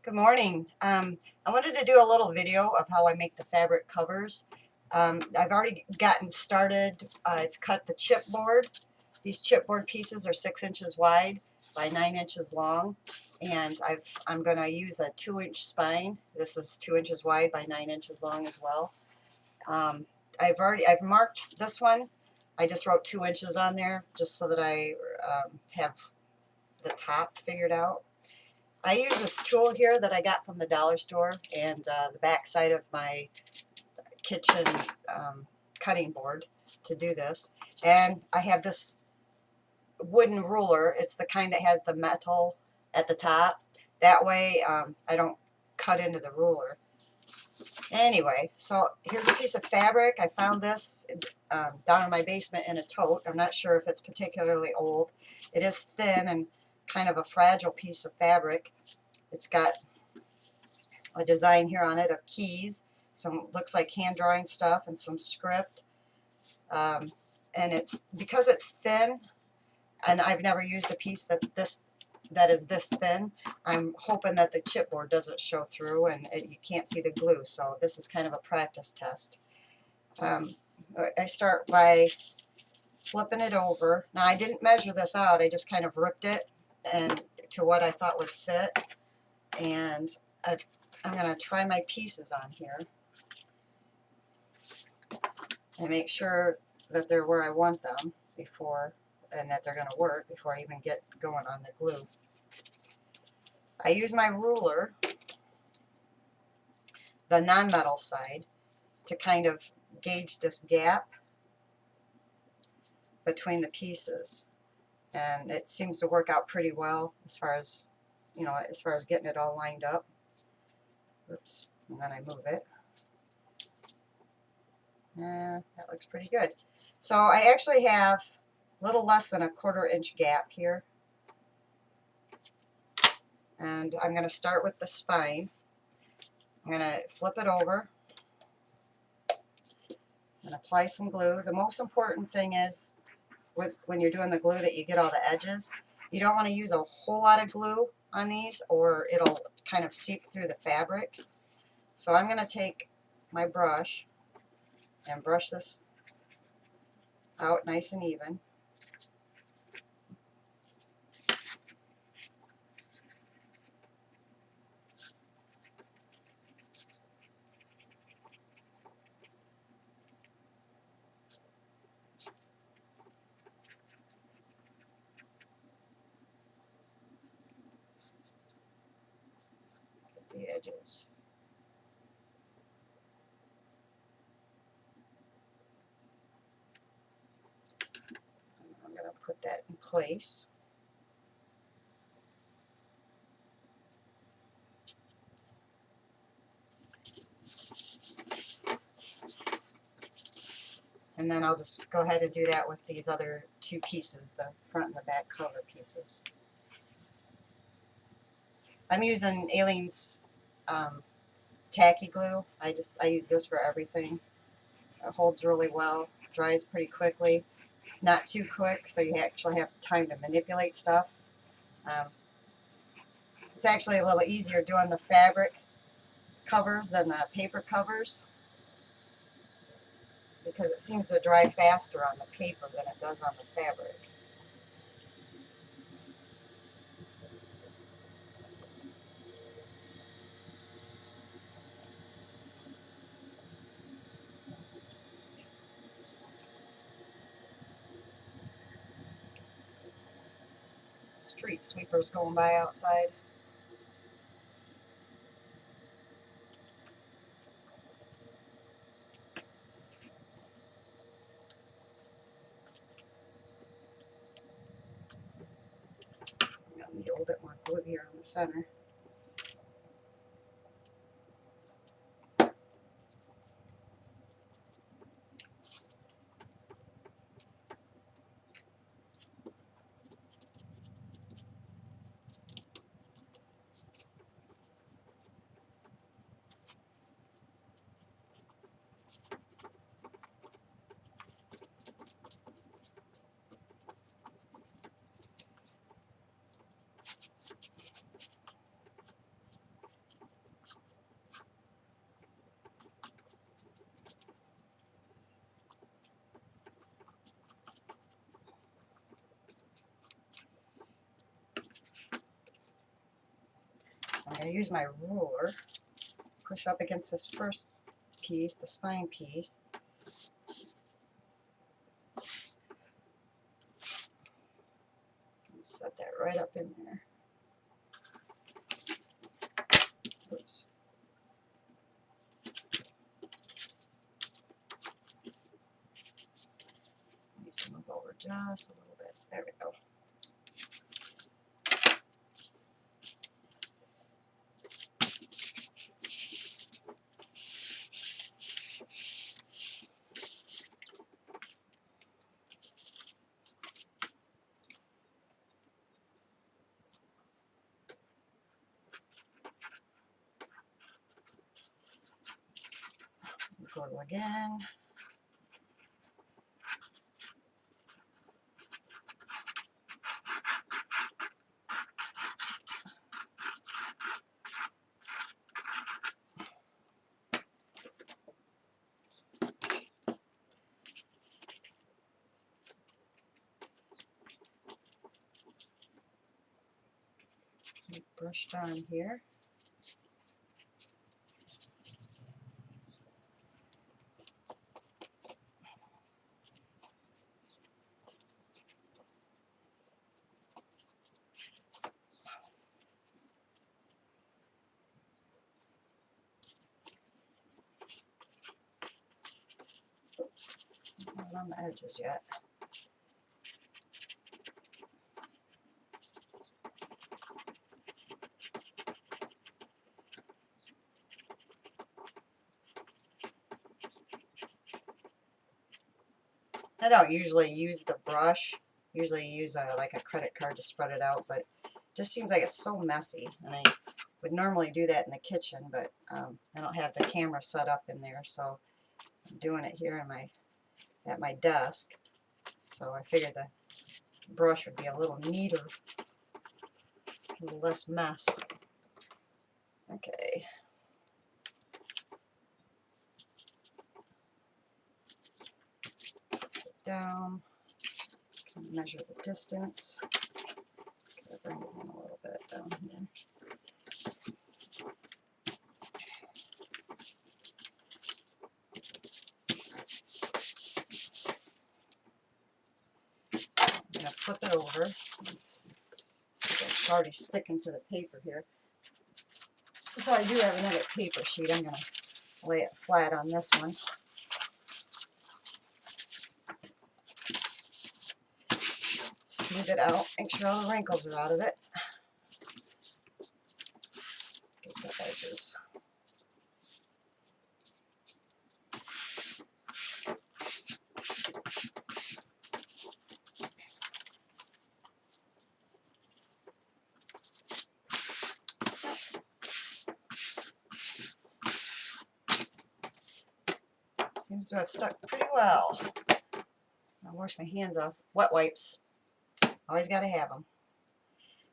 Good morning. I wanted to do a little video of how I make the fabric covers. I've already gotten started. I've cut the chipboard. These chipboard pieces are 6 inches wide by 9 inches long, and I'm going to use a 2-inch spine. This is 2 inches wide by 9 inches long as well. I've marked this one. I just wrote 2 inches on there just so that I have the top figured out. I use this tool here that I got from the dollar store and the back side of my kitchen cutting board to do this. And I have this wooden ruler. It's the kind that has the metal at the top. That way I don't cut into the ruler. Anyway, so here's a piece of fabric. I found this down in my basement in a tote. I'm not sure if it's particularly old. It is thin and kind of a fragile piece of fabric. It's got a design here on it of keys, some looks like hand drawing stuff, and some script. And it's because it's thin, and I've never used a piece that is this thin. I'm hoping that the chipboard doesn't show through and you can't see the glue. So this is kind of a practice test. I start by flipping it over. Now I didn't measure this out. I just kind of ripped it and to what I thought would fit. And I'm going to try my pieces on here and make sure that they're where I want them before, and that they're going to work before I even get going on the glue. I use my ruler, the non-metal side, to kind of gauge this gap between the pieces, and it seems to work out pretty well as far as getting it all lined up. Oops, and then I move it. That looks pretty good. So I actually have a little less than a 1/4 inch gap here. And I'm going to start with the spine. I'm going to flip it over and apply some glue. The most important thing is when you're doing the glue that you get all the edges. You don't want to use a whole lot of glue on these or it'll kind of seep through the fabric. So I'm going to take my brush and brush this out nice and even. Get the edges. I'm going to put that in place. And then I'll just go ahead and do that with these other 2 pieces, the front and the back cover pieces. I'm using Aleene's tacky glue. I use this for everything. It holds really well, dries pretty quickly, not too quick, so you actually have time to manipulate stuff. It's actually a little easier doing the fabric covers than the paper covers because it seems to dry faster on the paper than it does on the fabric. Street sweepers going by outside. So I'm going to need a little bit more glue here on the center. I'm going to use my ruler, push up against this first piece, the spine piece. And set that right up in there. Oops. Need to move over just a little bit. There we go. Glue again. Brush down here. Not on the edges yet. I don't usually use the brush. Usually use like a credit card to spread it out, but it just seems like it's so messy. And I would normally do that in the kitchen, but I don't have the camera set up in there, so I'm doing it here in at my desk. So I figured the brush would be a little neater, a little less mess. Okay. Sit down, measure the distance. Bring it in a little bit down here. I'm going to flip it over. It's already sticking to the paper here. So I do have another paper sheet. I'm going to lay it flat on this one. Smooth it out. Make sure all the wrinkles are out of it. Get the edges. Seems to have stuck pretty well. I'll wash my hands off. Wet wipes. Always got to have them.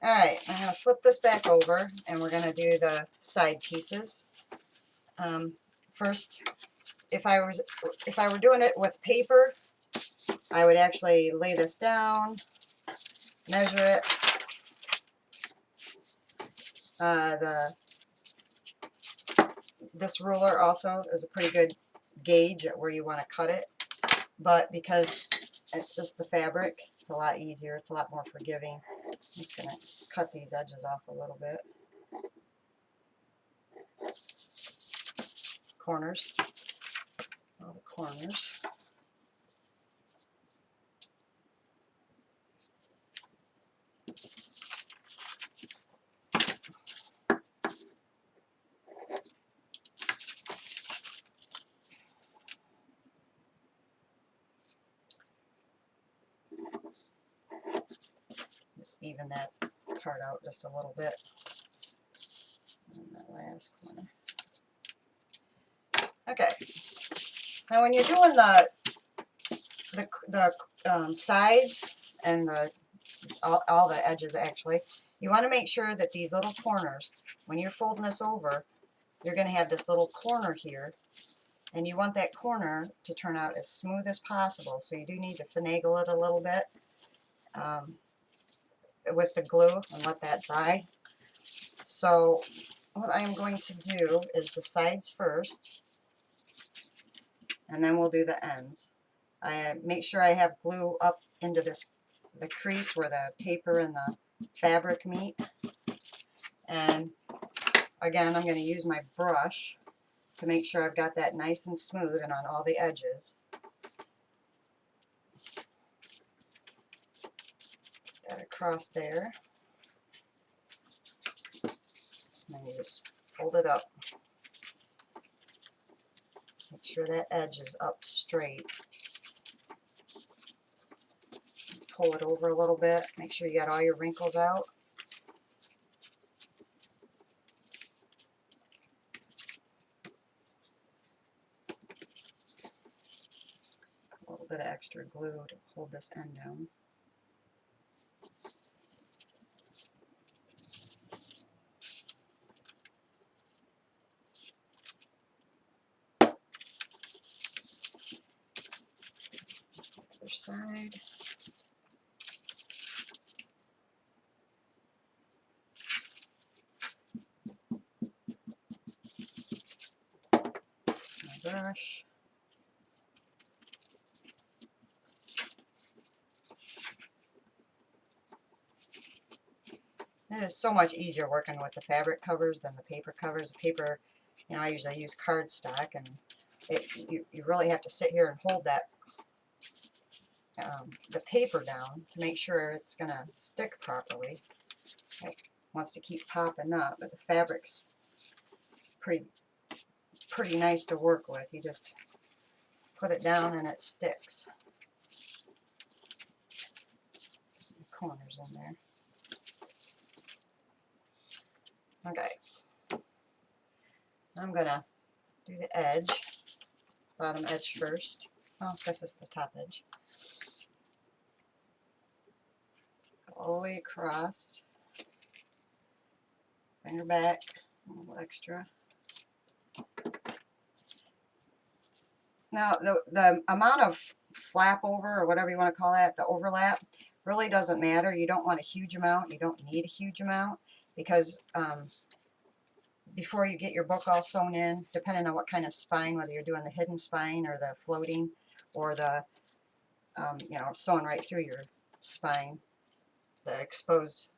Alright, I'm going to flip this back over and we're going to do the side pieces. First, if I were doing it with paper, I would actually lay this down, measure it. This ruler also is a pretty good gauge at where you want to cut it, but because it's just the fabric, it's a lot easier, it's a lot more forgiving. I'm just going to cut these edges off a little bit. Corners, all the corners. Just even that part out just a little bit. And that last corner. Okay. Now when you're doing the sides and all the edges actually, you want to make sure that these little corners, when you're folding this over, you're going to have this little corner here, and you want that corner to turn out as smooth as possible, so you do need to finagle it a little bit with the glue and let that dry. So what I am going to do is the sides first, and then we'll do the ends. I make sure I have glue up into the crease where the paper and the fabric meet. And again, I'm going to use my brush to make sure I've got that nice and smooth and on all the edges. That across there. And then you just fold it up. Make sure that edge is up straight. Pull it over a little bit. Make sure you got all your wrinkles out. A little bit of extra glue to hold this end down. Other side. My brush. It is so much easier working with the fabric covers than the paper covers. The paper, you know, I usually use cardstock, and you really have to sit here and hold that the paper down to make sure it's going to stick properly. It wants to keep popping up, but the fabric's pretty nice to work with. You just put it down and it sticks. The corners in there. Okay. I'm going to do the edge, bottom edge first. Oh, this is the top edge. Go all the way across. Finger back, a little extra. Now, the amount of flap over, or whatever you want to call that, the overlap, really doesn't matter. You don't want a huge amount. You don't need a huge amount, because before you get your book all sewn in, depending on what kind of spine, whether you're doing the hidden spine or the floating or the, you know, sewing right through your spine, the exposed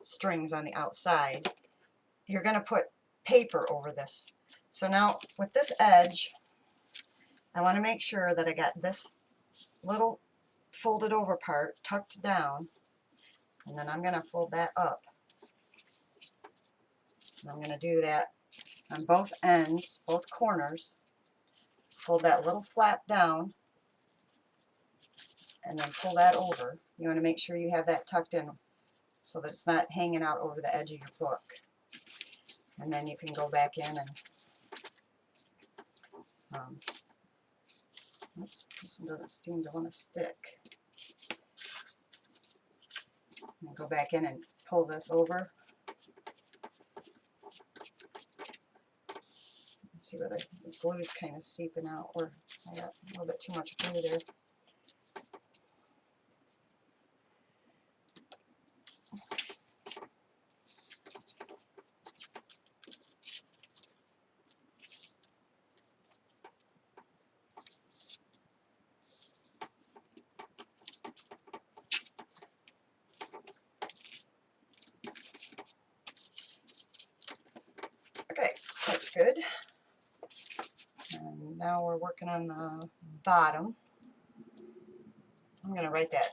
strings on the outside, you're going to put paper over this. So now with this edge, I want to make sure that I got this little folded over part tucked down, and then I'm going to fold that up. And I'm going to do that on both ends, both corners. Fold that little flap down, and then pull that over. You want to make sure you have that tucked in so that it's not hanging out over the edge of your book. And then you can go back in and oops, this one doesn't seem to want to stick. And go back in and pull this over. See where the glue's kind of seeping out, or I got a little bit too much glue there. Okay, that's good. And now we're working on the bottom. I'm going to write that,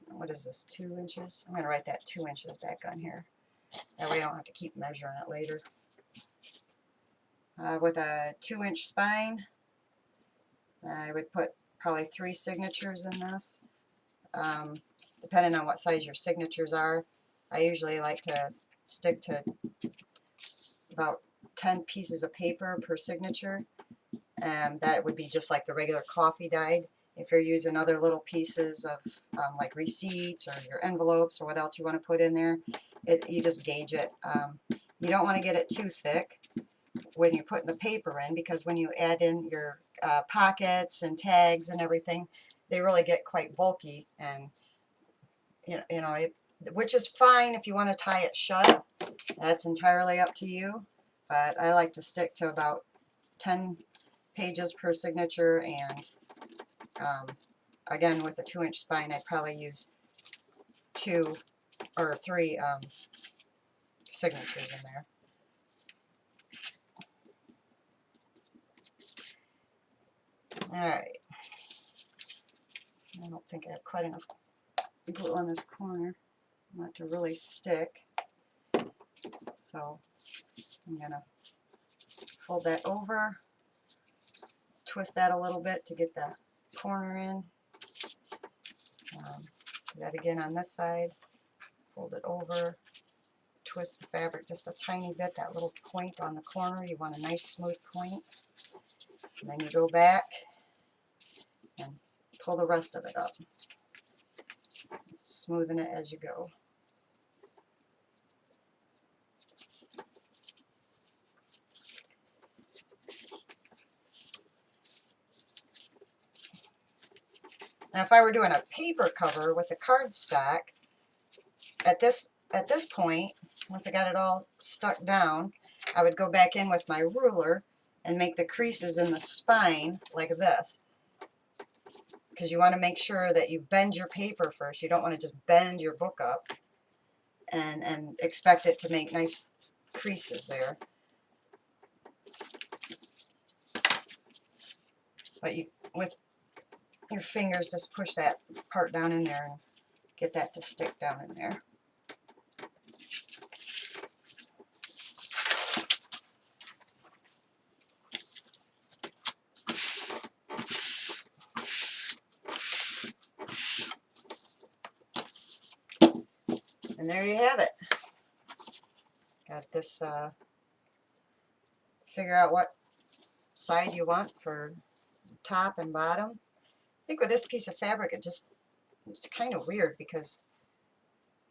what is this, 2 inches? I'm going to write that 2 inches back on here. That way I don't have to keep measuring it later. With a 2-inch spine, I would put probably 3 signatures in this. Depending on what size your signatures are, I usually like to stick to about 10 pieces of paper per signature. That would be just like the regular coffee dyed. If you're using other little pieces of like receipts or your envelopes or what else you want to put in there, you just gauge it. You don't want to get it too thick when you're putting the paper in, because when you add in your pockets and tags and everything, they really get quite bulky, and you know which is fine if you want to tie it shut. That's entirely up to you, but I like to stick to about 10 pages per signature, and again, with a 2-inch spine, I'd probably use 2 or 3 signatures in there. Alright, I don't think I have quite enough glue on this corner not to really stick, so I'm going to fold that over, twist that a little bit to get the corner in. Do that again on this side, fold it over, twist the fabric just a tiny bit, that little point on the corner, you want a nice smooth point, and then you go back and pull the rest of it up, smoothing it as you go. Now if I were doing a paper cover with a cardstock, at this point, once I got it all stuck down, I would go back in with my ruler and make the creases in the spine like this. Because you want to make sure that you bend your paper first. You don't want to just bend your book up and expect it to make nice creases there. But you, with your fingers, just push that part down in there and get that to stick down in there. And there you have it. Got this, figure out what side you want for top and bottom. I think with this piece of fabric it's kind of weird because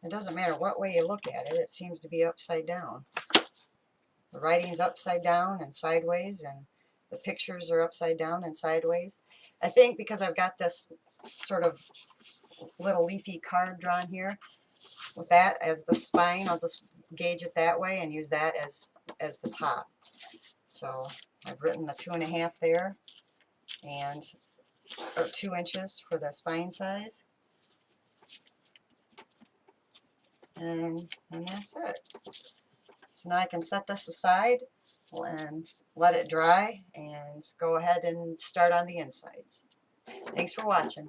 it doesn't matter what way you look at it, it seems to be upside down. The writing's upside down and sideways, and the pictures are upside down and sideways. I think because I've got this sort of little leafy card drawn here, with that as the spine, I'll just gauge it that way and use that as the top. So I've written the 2.5 there, and or 2 inches for the spine size, and that's it. So now I can set this aside and let it dry and go ahead and start on the insides. Thanks for watching.